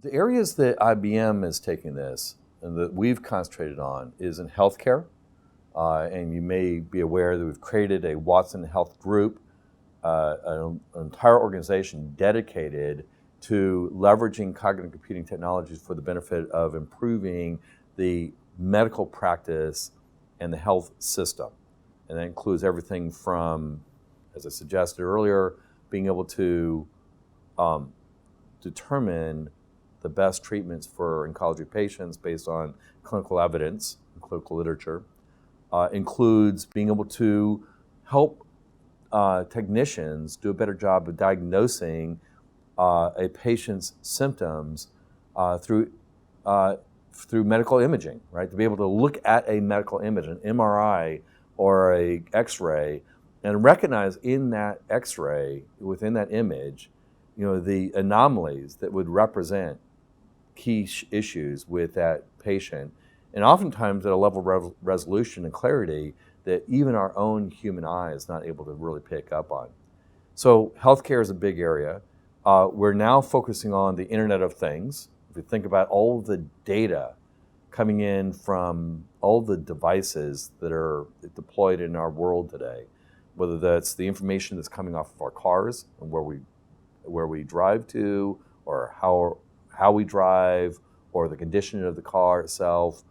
The areas that IBM is taking this and that we've concentrated on is in healthcare. And you may be aware that we've created a Watson Health Group, an entire organization dedicated to leveraging cognitive computing technologies for the benefit of improving the medical practice and the health system. And that includes everything from, as I suggested earlier, being able to determine the best treatments for oncology patients based on clinical evidence and clinical literature. Includes being able to help technicians do a better job of diagnosing a patient's symptoms through medical imaging, right? To be able to look at a medical image, an MRI or a X-ray, and recognize in that X-ray, within that image, the anomalies that would represent key issues with that patient, and oftentimes at a level of resolution and clarity that even our own human eye is not able to really pick up on. So healthcare is a big area. We're now focusing on the Internet of Things. If you think about all the data coming in from all the devices that are deployed in our world today, whether that's the information that's coming off of our cars and where we drive to, or how we drive, or the condition of the car itself,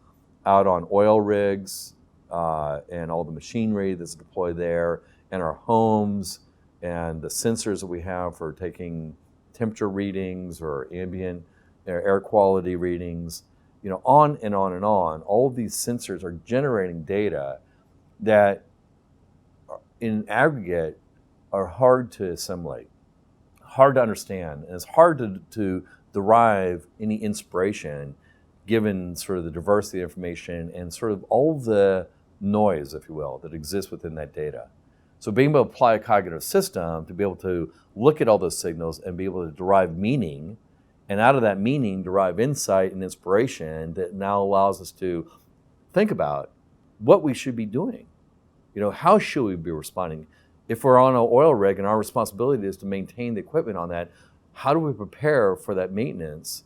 out on oil rigs and all the machinery that's deployed there, and our homes, and the sensors that we have for taking temperature readings or ambient air quality readings, on and on and on. All of these sensors are generating data that in aggregate are hard to assimilate, hard to understand, and it's hard to derive any inspiration given sort of the diversity of information and sort of all the noise, if you will, that exists within that data. So being able to apply a cognitive system to be able to look at all those signals and be able to derive meaning, and out of that meaning derive insight and inspiration that now allows us to think about what we should be doing. How should we be responding? If we're on an oil rig and our responsibility is to maintain the equipment on that, how do we prepare for that maintenance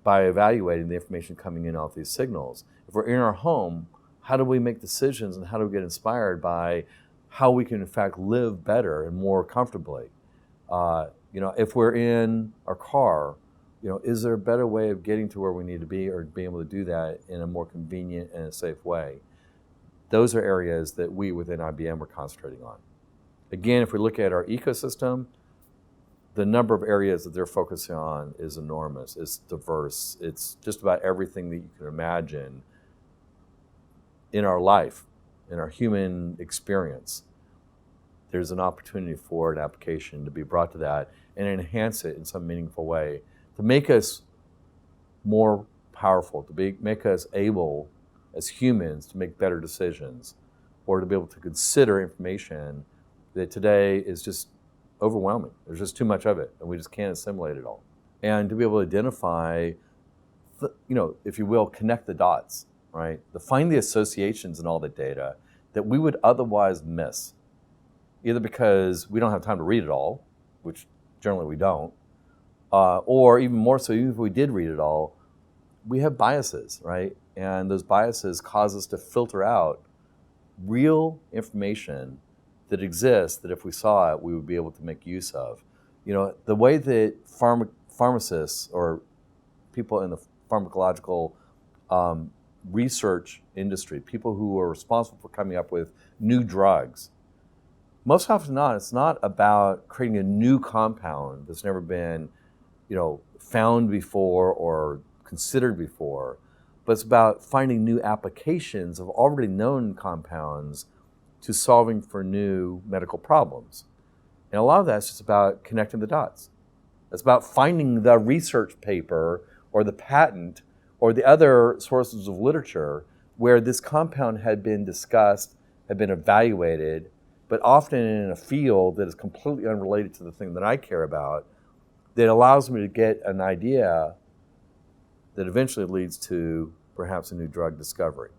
by evaluating the information coming in off these signals? If we're in our home, how do we make decisions and how do we get inspired by how we can in fact live better and more comfortably? If we're in our car, is there a better way of getting to where we need to be, or being able to do that in a more convenient and a safe way? Those are areas that we within IBM are concentrating on. Again, if we look at our ecosystem, the number of areas that they're focusing on is enormous. It's diverse. It's just about everything that you can imagine in our life, in our human experience. There's an opportunity for an application to be brought to that and enhance it in some meaningful way to make us more powerful, to make us able as humans to make better decisions, or to be able to consider information that today is just overwhelming. There's just too much of it, and we just can't assimilate it all. And to be able to identify, if you will, connect the dots, right? To find the associations in all the data that we would otherwise miss, either because we don't have time to read it all, which generally we don't, or even more so, even if we did read it all, we have biases, right? And those biases cause us to filter out real information that exists that if we saw it, we would be able to make use of. The way that pharmacists or people in the pharmacological research industry, people who are responsible for coming up with new drugs, most often than not, it's not about creating a new compound that's never been, found before or considered before, but it's about finding new applications of already known compounds to solving for new medical problems. And a lot of that's just about connecting the dots. It's about finding the research paper or the patent or the other sources of literature where this compound had been discussed, had been evaluated, but often in a field that is completely unrelated to the thing that I care about, that allows me to get an idea that eventually leads to perhaps a new drug discovery.